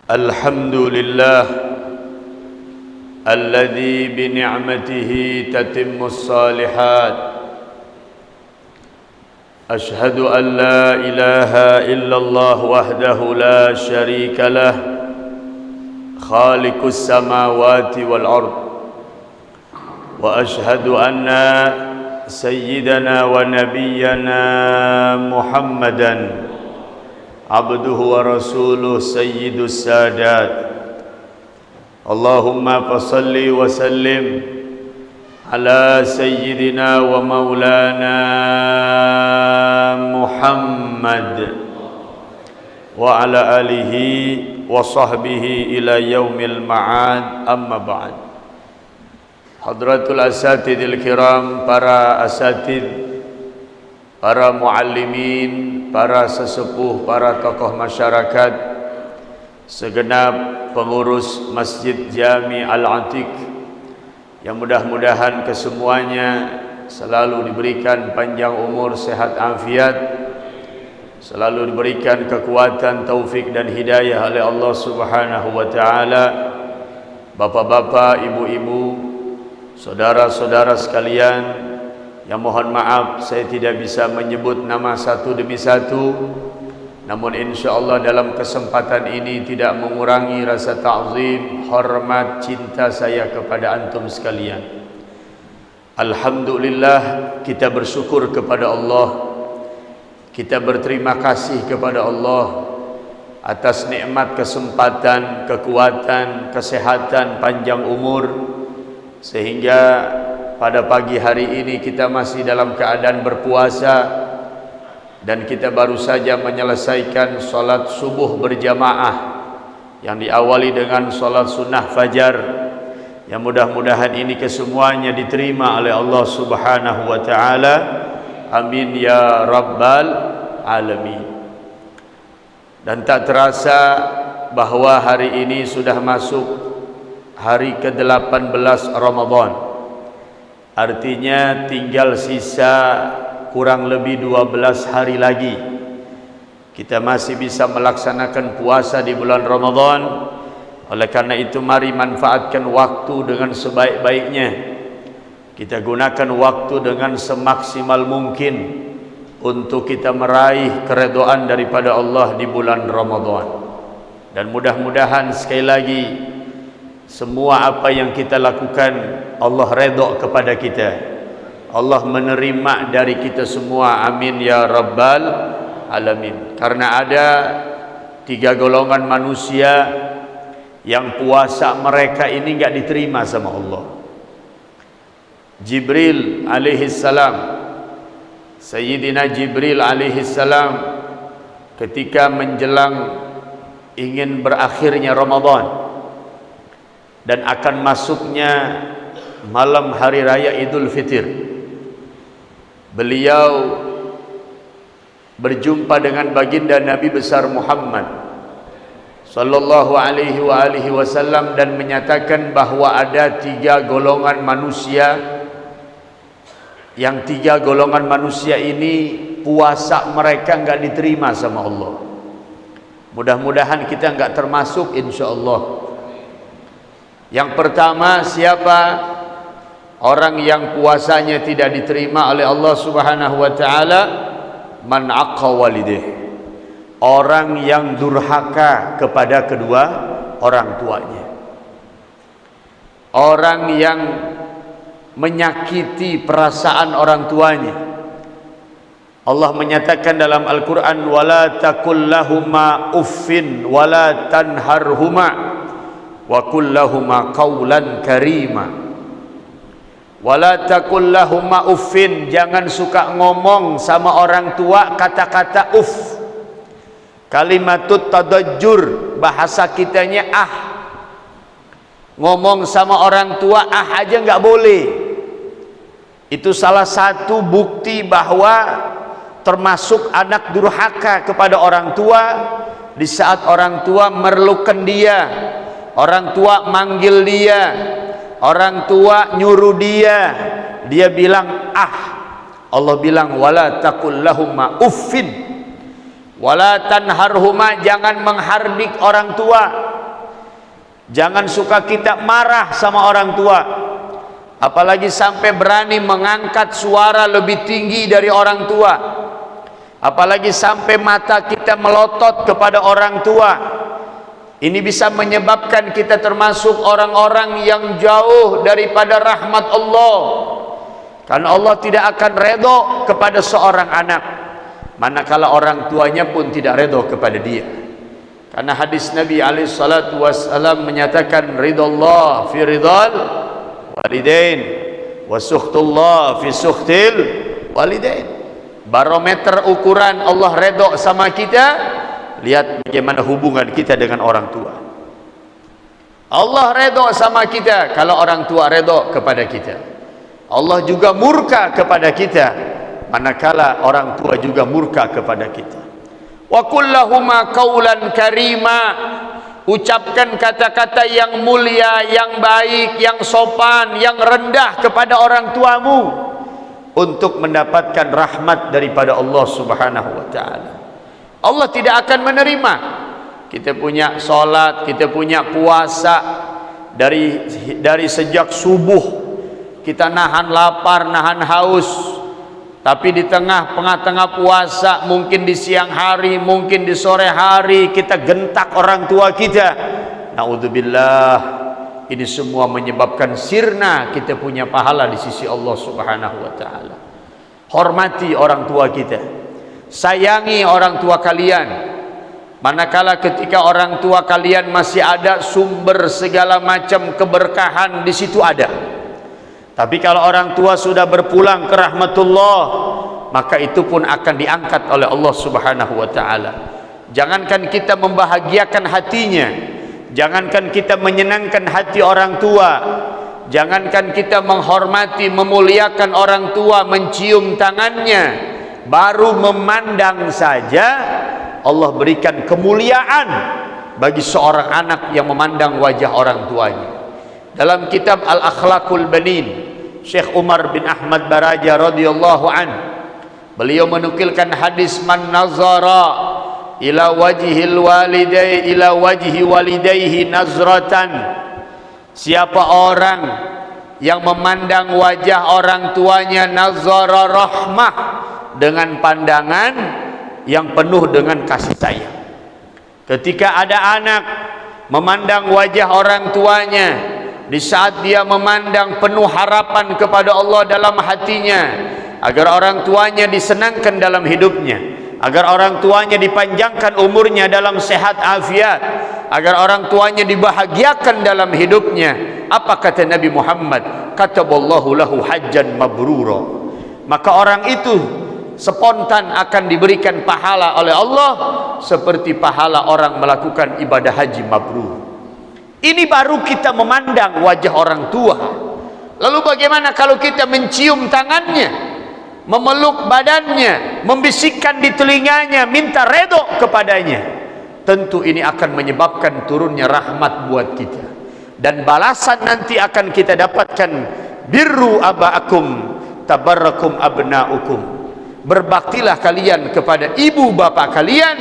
الحمد لله الذي بنعمته تتم الصالحات. أشهد أن لا إله إلا الله وحده لا شريك له خالق السماوات والأرض. وأشهد أن سيدنا ونبينا محمدًا عبده ورسوله سيد السادات. اللهم فصل وسلم على سيدنا ومولانا محمد وعلى آله وصحبه إلى يوم المعاد. أما بعد. Hadratul asatidil kiram, para asatid, para muallimin, para sesepuh, para tokoh masyarakat, segenap pengurus Masjid Jami Al-Atiq, yang mudah-mudahan kesemuanya selalu diberikan panjang umur, sehat afiat, selalu diberikan kekuatan, taufik dan hidayah oleh Allah Subhanahu wa taala. Bapak-bapak, ibu-ibu, saudara-saudara sekalian, yang mohon maaf saya tidak bisa menyebut nama satu demi satu, namun insyaallah dalam kesempatan ini tidak mengurangi rasa ta'zim, hormat, cinta saya kepada antum sekalian. Alhamdulillah, kita bersyukur kepada Allah, kita berterima kasih kepada Allah atas nikmat kesempatan, kekuatan, kesehatan, panjang umur, sehingga pada pagi hari ini kita masih dalam keadaan berpuasa, dan kita baru saja menyelesaikan solat subuh berjamaah yang diawali dengan solat sunnah fajar, yang mudah-mudahan ini kesemuanya diterima oleh Allah Subhanahu wa taala. Amin ya rabbal alamin. Dan tak terasa bahwa hari ini sudah masuk hari ke-18 Ramadan. Artinya tinggal sisa kurang lebih 12 hari lagi kita masih bisa melaksanakan puasa di bulan Ramadan. Oleh karena itu, mari manfaatkan waktu dengan sebaik-baiknya. Kita gunakan waktu dengan semaksimal mungkin untuk kita meraih keridhaan daripada Allah di bulan Ramadan. Dan mudah-mudahan sekali lagi, semua apa yang kita lakukan Allah redha kepada kita, Allah menerima dari kita semua. Amin ya rabbal alamin. Karena ada 3 golongan manusia yang puasa mereka ini enggak diterima sama Allah. Jibril alaihi salam, Sayyidina Jibril alaihi salam, ketika menjelang ingin berakhirnya Ramadan dan akan masuknya malam hari raya Idul Fitr, beliau berjumpa dengan baginda Nabi besar Muhammad sallallahu alaihi wasallam dan menyatakan bahwa ada 3 golongan manusia, yang 3 golongan manusia ini puasa mereka enggak diterima sama Allah. Mudah-mudahan kita enggak termasuk insyaallah. Yang pertama, siapa? Orang yang puasanya tidak diterima oleh Allah Subhanahu wa taala. Man aqqa walidih, orang yang durhaka kepada kedua orang tuanya, orang yang menyakiti perasaan orang tuanya. Allah menyatakan dalam Al-Quran, wala takul lahuma uffin wala tanharhuma wa kullahuma qawlan karima. Wala takul lahuma uffin, jangan suka ngomong sama orang tua kata-kata uff. Kalimatut tadajjur, bahasa kitanya ah. Ngomong sama orang tua ah aja nggak boleh. Itu salah satu bukti bahwa termasuk anak durhaka kepada orang tua. Di saat orang tua merlukan dia, orang tua manggil dia, orang tua nyuruh dia, dia bilang ah. Allah bilang wala taqul lahumma uffin wala tanharhuma, jangan menghardik orang tua. Jangan suka kita marah sama orang tua, apalagi sampai berani mengangkat suara lebih tinggi dari orang tua, apalagi sampai mata kita melotot kepada orang tua. Ini bisa menyebabkan kita termasuk orang-orang yang jauh daripada rahmat Allah, karena Allah tidak akan redha kepada seorang anak manakala orang tuanya pun tidak redha kepada dia. Karena hadis Nabi SAW menyatakan, ridallah fi ridal walidain wa sukhtullah fi sukhtil walidain. Barometer ukuran Allah redha sama kita, lihat bagaimana hubungan kita dengan orang tua. Allah redha sama kita kalau orang tua redha kepada kita. Allah juga murka kepada kita manakala orang tua juga murka kepada kita. Wa kullahuma qaulan karima, ucapkan kata-kata yang mulia, yang baik, yang sopan, yang rendah kepada orang tuamu untuk mendapatkan rahmat daripada Allah Subhanahu wa taala. Allah tidak akan menerima kita punya salat, kita punya puasa dari sejak subuh kita nahan lapar, nahan haus, tapi di tengah puasa, mungkin di siang hari, mungkin di sore hari, kita gentak orang tua kita. Naudzubillah, ini semua menyebabkan sirna kita punya pahala di sisi Allah Subhanahu wa taala. Hormati orang tua kita, sayangi orang tua kalian. Manakala ketika orang tua kalian masih ada, sumber segala macam keberkahan di situ ada. Tapi kalau orang tua sudah berpulang ke rahmatullah, maka itu pun akan diangkat oleh Allah Subhanahu wa taala. Jangankan kita membahagiakan hatinya, jangankan kita menyenangkan hati orang tua, jangankan kita menghormati, memuliakan orang tua, mencium tangannya, baru memandang saja Allah berikan kemuliaan bagi seorang anak yang memandang wajah orang tuanya. Dalam kitab Al-Akhlaqul Banin, Syekh Umar bin Ahmad Baraja radhiyallahu an, beliau menukilkan hadis, man nazara ila wajhil walidai ila wajhi walidayhi nazratan, siapa orang yang memandang wajah orang tuanya nazara rahmah, dengan pandangan yang penuh dengan kasih sayang. Ketika ada anak memandang wajah orang tuanya, di saat dia memandang penuh harapan kepada Allah dalam hatinya, agar orang tuanya disenangkan dalam hidupnya, agar orang tuanya dipanjangkan umurnya dalam sehat afiat, agar orang tuanya dibahagiakan dalam hidupnya. Apa kata Nabi Muhammad? Kataballahu lahu hajjan mabrura. Maka orang itu spontan akan diberikan pahala oleh Allah seperti pahala orang melakukan ibadah haji mabrur. Ini baru kita memandang wajah orang tua. Lalu bagaimana kalau kita mencium tangannya, memeluk badannya, membisikkan di telinganya, minta redha kepadanya? Tentu ini akan menyebabkan turunnya rahmat buat kita, dan balasan nanti akan kita dapatkan. Birru aba'akum tabarrakum abna'ukum. Berbaktilah kalian kepada ibu bapa kalian,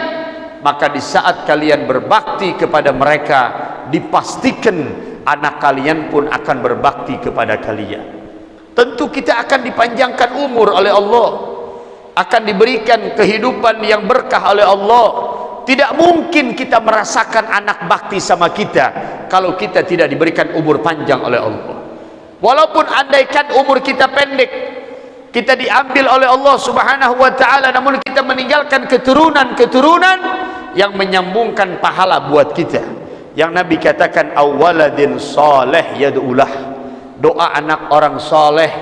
maka di saat kalian berbakti kepada mereka, dipastikan anak kalian pun akan berbakti kepada kalian. Tentu kita akan dipanjangkan umur oleh Allah, akan diberikan kehidupan yang berkah oleh Allah. Tidak mungkin kita merasakan anak bakti sama kita kalau kita tidak diberikan umur panjang oleh Allah. Walaupun andaikan umur kita pendek, kita diambil oleh Allah Subhanahu wa taala, namun kita meninggalkan keturunan-keturunan yang menyambungkan pahala buat kita. Yang Nabi katakan, awwaladin saleh yad'ulah, doa anak orang soleh,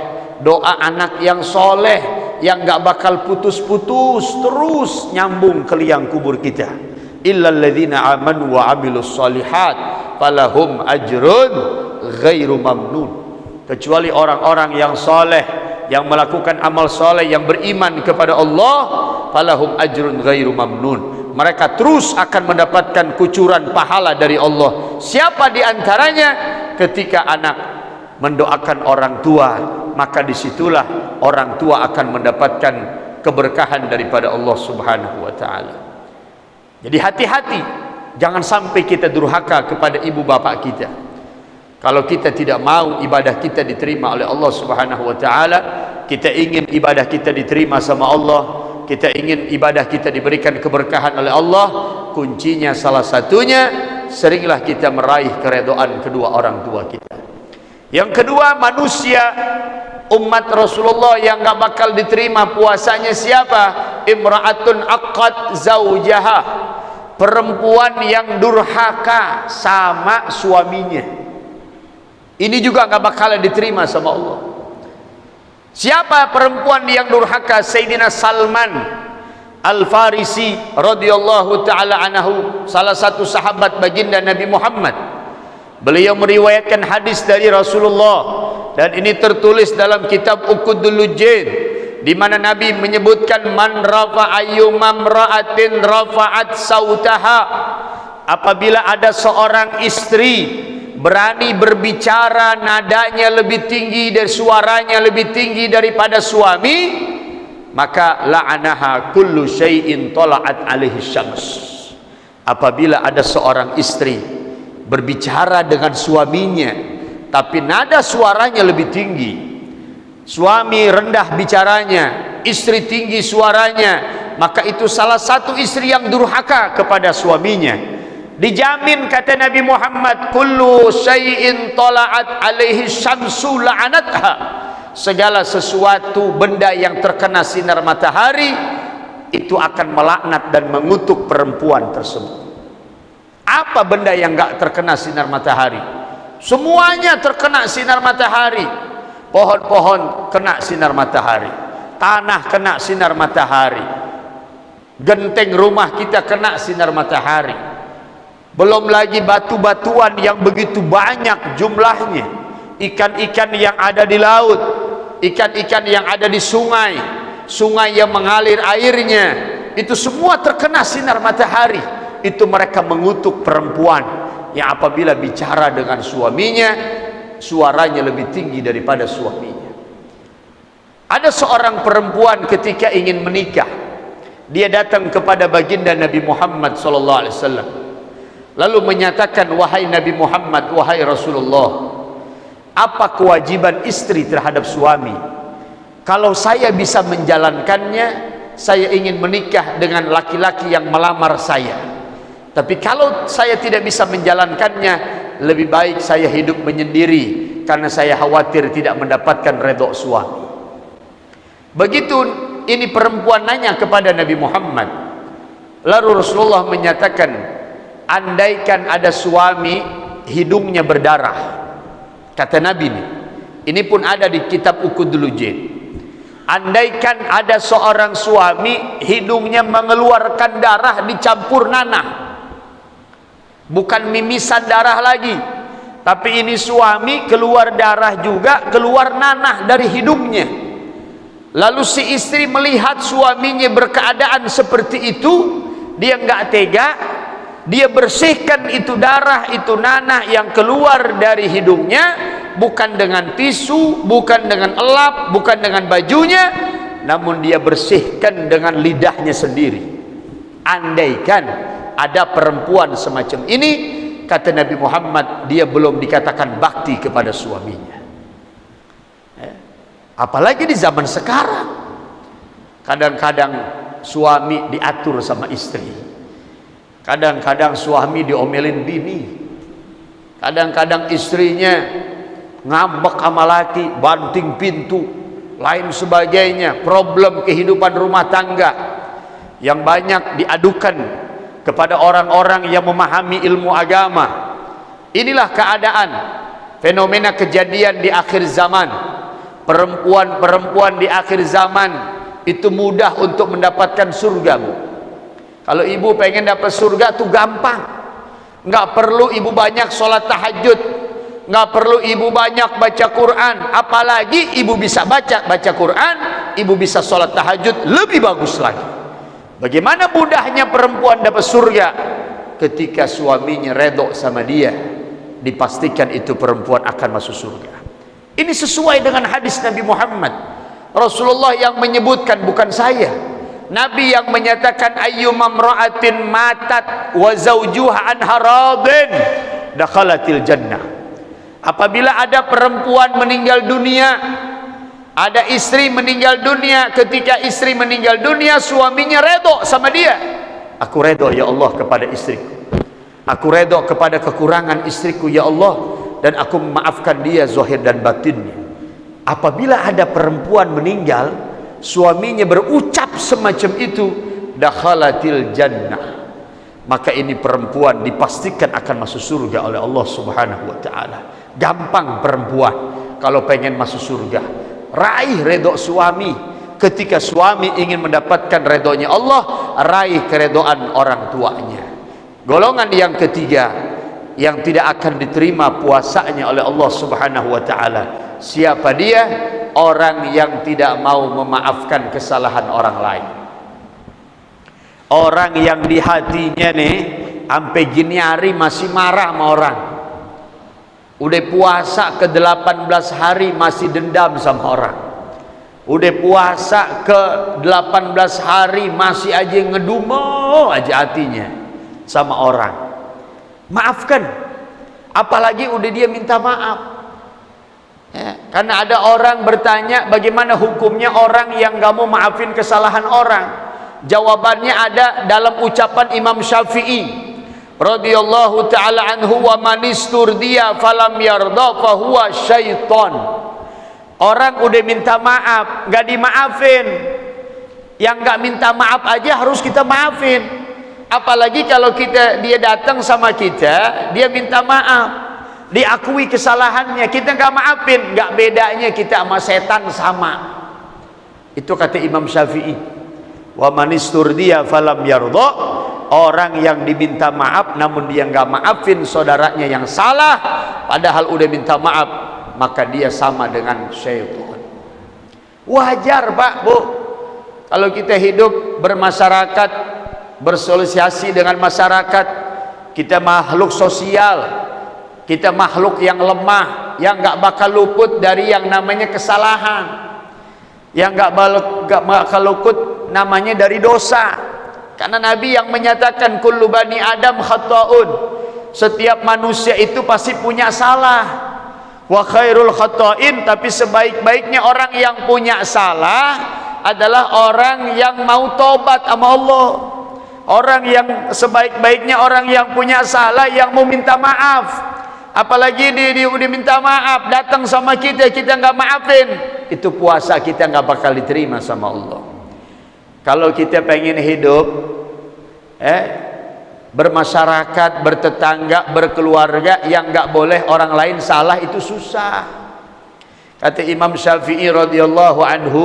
doa anak yang soleh, yang gak bakal putus-putus, terus nyambung ke liang kubur kita. Illal ladzina amanu wa amilus solihat falahum ajrun ghairu mamnun. Kecuali orang-orang yang soleh, yang melakukan amal soleh, yang beriman kepada Allah, falahum ajrun ghairu mamnun, mereka terus akan mendapatkan kucuran pahala dari Allah. Siapa di antaranya? Ketika anak mendoakan orang tua, maka disitulah orang tua akan mendapatkan keberkahan daripada Allah Subhanahu wa taala. Jadi hati-hati Jangan sampai kita durhaka kepada ibu bapak kita. Kalau kita tidak mau ibadah kita diterima oleh Allah Subhanahu wa taala, kita ingin ibadah kita diterima sama Allah, kita ingin ibadah kita diberikan keberkahan oleh Allah, kuncinya salah satunya, seringlah kita meraih keredaan kedua orang tua kita. Yang kedua, manusia umat Rasulullah yang gak bakal diterima puasanya siapa? Imra'atun aqqat zaujaha, perempuan yang durhaka sama suaminya. Ini juga gak bakal diterima sama Allah. Siapa perempuan yang durhaka? Sayyidina Salman Al-Farisi radhiyallahu ta'ala anhu, salah satu sahabat baginda Nabi Muhammad. Beliau meriwayatkan hadis dari Rasulullah, dan ini tertulis dalam kitab Uqudul Lujain, di mana Nabi menyebutkan man rafa'a ayyuma imra'atin rafa'at sautaha, apabila ada seorang istri berani berbicara, nadanya lebih tinggi dan suaranya lebih tinggi daripada suami, maka la'anaha kullu syai'in tala'at alaihi syams. Apabila ada seorang istri berbicara dengan suaminya tapi nada suaranya lebih tinggi, suami rendah bicaranya, istri tinggi suaranya, maka itu salah satu istri yang durhaka kepada suaminya. Dijamin kata Nabi Muhammad, kullu syai'in tala'at alaihi syamsu la'anatha, segala sesuatu benda yang terkena sinar matahari itu akan melaknat dan mengutuk perempuan tersebut. Apa benda yang enggak terkena sinar matahari? Semuanya terkena sinar matahari. Pohon-pohon kena sinar matahari, tanah kena sinar matahari, genteng rumah kita kena sinar matahari, belum lagi batu-batuan yang begitu banyak jumlahnya, ikan-ikan yang ada di laut, ikan-ikan yang ada di sungai, sungai yang mengalir airnya, itu semua terkena sinar matahari. Itu mereka mengutuk perempuan yang apabila bicara dengan suaminya, suaranya lebih tinggi daripada suaminya. Ada seorang perempuan ketika ingin menikah, dia datang kepada baginda Nabi Muhammad SAW, lalu menyatakan, wahai Nabi Muhammad, wahai Rasulullah, apa kewajiban istri terhadap suami? Kalau saya bisa menjalankannya, saya ingin menikah dengan laki-laki yang melamar saya. Tapi kalau saya tidak bisa menjalankannya, lebih baik saya hidup menyendiri, karena saya khawatir tidak mendapatkan redha suami. Begitu ini perempuan nanya kepada Nabi Muhammad, lalu Rasulullah menyatakan, andaikan ada suami hidungnya berdarah, kata Nabi ini pun ada di kitab Uqudul Lujain, andaikan ada seorang suami hidungnya mengeluarkan darah dicampur nanah, bukan mimisan darah lagi, tapi ini suami keluar darah juga, keluar nanah dari hidungnya. Lalu si istri melihat suaminya berkeadaan seperti itu, dia enggak tega, dia bersihkan itu darah, itu nanah yang keluar dari hidungnya, bukan dengan tisu, bukan dengan elap, bukan dengan bajunya, namun dia bersihkan dengan lidahnya sendiri. Andaikan ada perempuan semacam ini, kata Nabi Muhammad, dia belum dikatakan bakti kepada suaminya. Apalagi di zaman sekarang, kadang-kadang suami diatur sama istri, kadang-kadang suami diomelin bini, kadang-kadang istrinya ngambek sama laki, banting pintu, lain sebagainya. Problem kehidupan rumah tangga yang banyak diadukan kepada orang-orang yang memahami ilmu agama. Inilah keadaan, fenomena kejadian di akhir zaman. Perempuan-perempuan di akhir zaman itu mudah untuk mendapatkan surga, Bu. Kalau ibu pengen dapat surga tuh gampang, nggak perlu ibu banyak sholat tahajud, nggak perlu ibu banyak baca Quran, apalagi ibu bisa baca Quran, ibu bisa sholat tahajud, lebih bagus lagi. Bagaimana mudahnya perempuan dapat surga? Ketika suaminya redho sama dia, dipastikan itu perempuan akan masuk surga. Ini sesuai dengan hadis Nabi Muhammad. Rasulullah yang menyebutkan, bukan saya. Nabi yang menyatakan ayyuma imra'atin matat wa zawjuha anha radin dakhalatil jannah. Apabila ada perempuan meninggal dunia, ada istri meninggal dunia, ketika istri meninggal dunia suaminya redha sama dia, aku redha ya Allah kepada istriku, aku redha kepada kekurangan istriku ya Allah, dan aku memaafkan dia zahir dan batinnya. Apabila ada perempuan meninggal, suaminya berucap semacam itu, dakhalatil jannah, maka ini perempuan dipastikan akan masuk surga oleh Allah Subhanahu wa taala. Gampang perempuan kalau pengen masuk surga, raih redha suami. Ketika suami ingin mendapatkan redhonya Allah, raih keredhaan orang tuanya. Golongan yang ketiga yang tidak akan diterima puasanya oleh Allah Subhanahu wa taala, siapa dia? Orang yang tidak mau memaafkan kesalahan orang lain. Orang yang di hatinya nih sampai gini hari masih marah sama orang. Udah puasa ke 18 hari masih dendam sama orang. Udah puasa ke 18 hari masih aja ngedumo aja hatinya sama orang. Maafkan. Apalagi udah dia minta maaf. Ya, karena ada orang bertanya bagaimana hukumnya orang yang gak mau maafin kesalahan orang. Jawabannya ada dalam ucapan Imam Syafi'i radhiyallahu ta'ala anhu, wa manisturdiya falam yarda fahuwa syaiton. Orang udah minta maaf gak dimaafin, yang gak minta maaf aja harus kita maafin, apalagi kalau dia datang sama kita, dia minta maaf, diakui kesalahannya, kita gak maafin, gak bedanya kita sama setan sama. Itu kata Imam Syafi'i, wa manisturdiya falam yarda. Orang yang diminta maaf namun dia nggak maafin saudaranya yang salah padahal udah minta maaf, maka dia sama dengan syaitan. Wajar Pak Bu, kalau kita hidup bermasyarakat, bersosialisasi dengan masyarakat, kita makhluk sosial, kita makhluk yang lemah, yang nggak bakal luput dari yang namanya kesalahan, yang nggak bakal luput namanya dari dosa. Karena Nabi yang menyatakan kullu bani Adam khata'un, setiap manusia itu pasti punya salah. Wa khairul khata'in, tapi sebaik-baiknya orang yang punya salah adalah orang yang mau tobat sama Allah. Orang yang sebaik-baiknya orang yang punya salah, yang mau minta maaf. Apalagi dia minta maaf, datang sama kita nggak maafin, itu puasa kita nggak bakal diterima sama Allah. Kalau kita pengen hidup bermasyarakat, bertetangga, berkeluarga yang nggak boleh orang lain salah, itu susah. Kata Imam Syafi'i radhiyallahu anhu,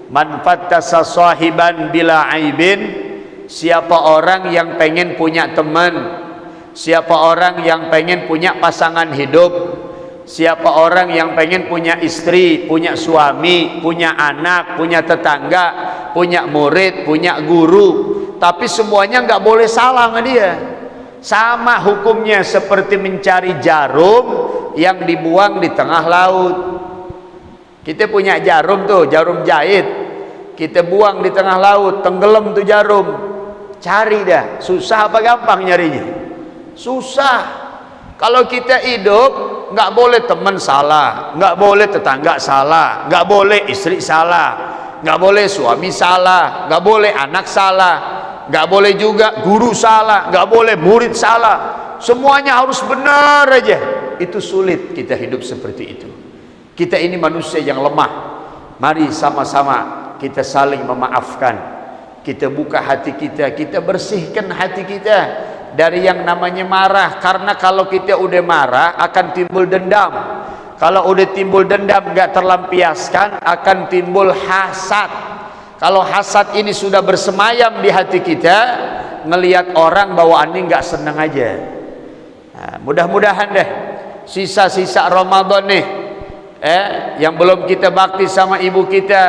man fattasa sahiban bila aibin, siapa orang yang pengen punya teman, siapa orang yang pengen punya pasangan hidup, siapa orang yang pengen punya istri, punya suami, punya anak, punya tetangga, punya murid, punya guru, tapi semuanya nggak boleh salah sama dia. Sama hukumnya seperti mencari jarum yang dibuang di tengah laut. Kita punya jarum tuh, jarum jahit, kita buang di tengah laut, tenggelam tuh jarum. Cari dah, susah apa gampang nyarinya? Susah. Kalau kita hidup, nggak boleh teman salah, nggak boleh tetangga salah, nggak boleh istri salah, nggak boleh suami salah, nggak boleh anak salah, nggak boleh juga guru salah, nggak boleh murid salah. Semuanya harus benar aja. Itu sulit kita hidup seperti itu. Kita ini manusia yang lemah. Mari sama-sama kita saling memaafkan. Kita buka hati kita, kita bersihkan hati kita dari yang namanya marah. Karena kalau kita udah marah akan timbul dendam. Kalau udah timbul dendam gak terlampiaskan akan timbul hasad. Kalau hasad ini sudah bersemayam di hati kita, ngelihat orang bawaannya gak senang aja. Nah, mudah-mudahan deh sisa-sisa Ramadan nih yang belum kita bakti sama ibu kita,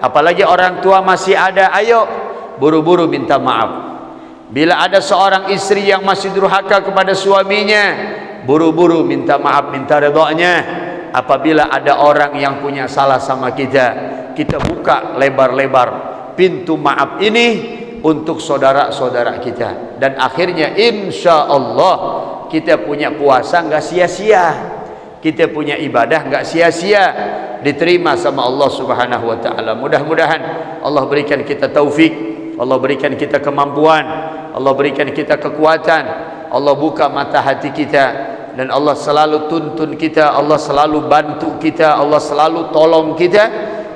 apalagi orang tua masih ada, ayo buru-buru minta maaf. Bila ada seorang istri yang masih durhaka kepada suaminya, buru-buru minta maaf, minta redhonya. Apabila ada orang yang punya salah sama kita, kita buka lebar-lebar pintu maaf ini untuk saudara-saudara kita, dan akhirnya insya Allah kita punya puasa nggak sia-sia, kita punya ibadah nggak sia-sia, diterima sama Allah Subhanahu wa taala. Mudah-mudahan Allah berikan kita taufik, Allah berikan kita kemampuan, Allah berikan kita kekuatan, Allah buka mata hati kita, dan Allah selalu tuntun kita, Allah selalu bantu kita, Allah selalu tolong kita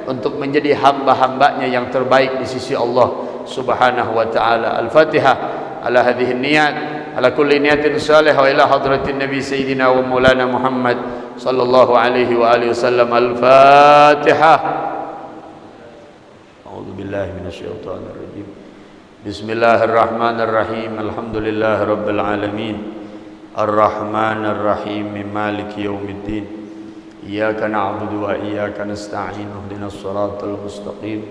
untuk menjadi hamba-hambanya yang terbaik di sisi Allah Subhanahu wa taala. Al-Fatihah ala hadhihi niyat, ala kulli niyatin salihah, wa ila hadratin nabi sayyidina wa maulana Muhammad sallallahu alaihi wa alihi wasallam. Al-Fatihah. A'udzu billahi minasyaitonir rajim. Bismillahirrahmanirrahim. Alhamdulillahirabbil alamin. Ar-Rahmanir Rahim. Maliki yaumiddin. Iyyaka na'budu wa iyyaka nasta'in. Ihdinas siratal mustaqim.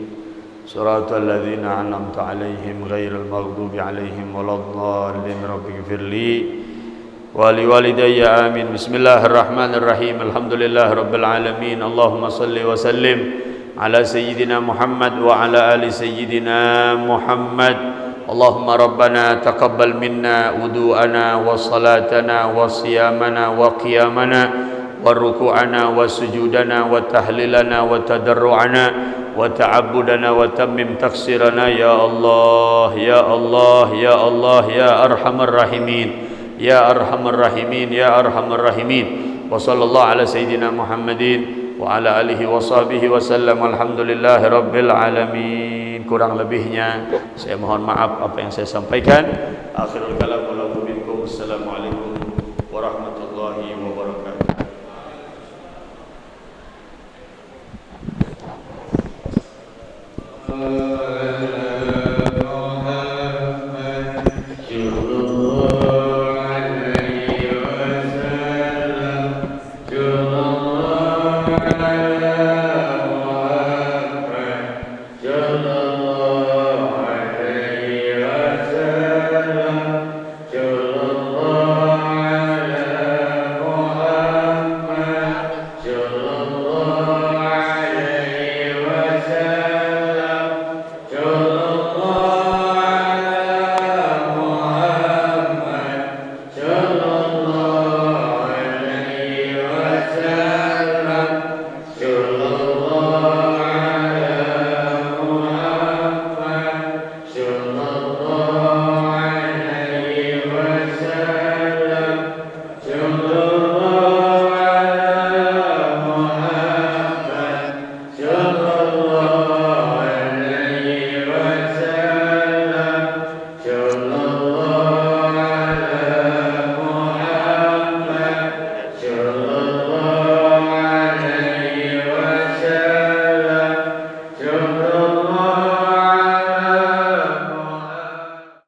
Siratal ladzina an'amta 'alaihim ghairil maghdubi 'alaihim waladdallin. Rabbighfirli wa liwalidayya amin. Bismillahirrahmanirrahim. Alhamdulillahirabbil alamin. Allahumma shalli wa sallim ala sayyidina Muhammad wa ala ali sayyidina Muhammad. Allahumma rabbana taqabbal minna wudu'ana wa salatana wa siyamana wa qiyamana wa ruku'ana wa sujudana wa tahlilana wa tadarru'ana wa ta'abbudana wa tammim taqsirana ya Allah ya Allah ya Allah ya arhamar rahimin ya arhamar rahimin ya arhamar rahimin. Wa sallallahu ala sayyidina Muhammadin wa ala alihi wa sahbihi wa sallam. Alhamdulillahi rabbil alamin. Kurang lebihnya saya mohon maaf apa yang saya sampaikan. Akhirul kalam wa la minkum. Assalamualaikum warahmatullahi wabarakatuh.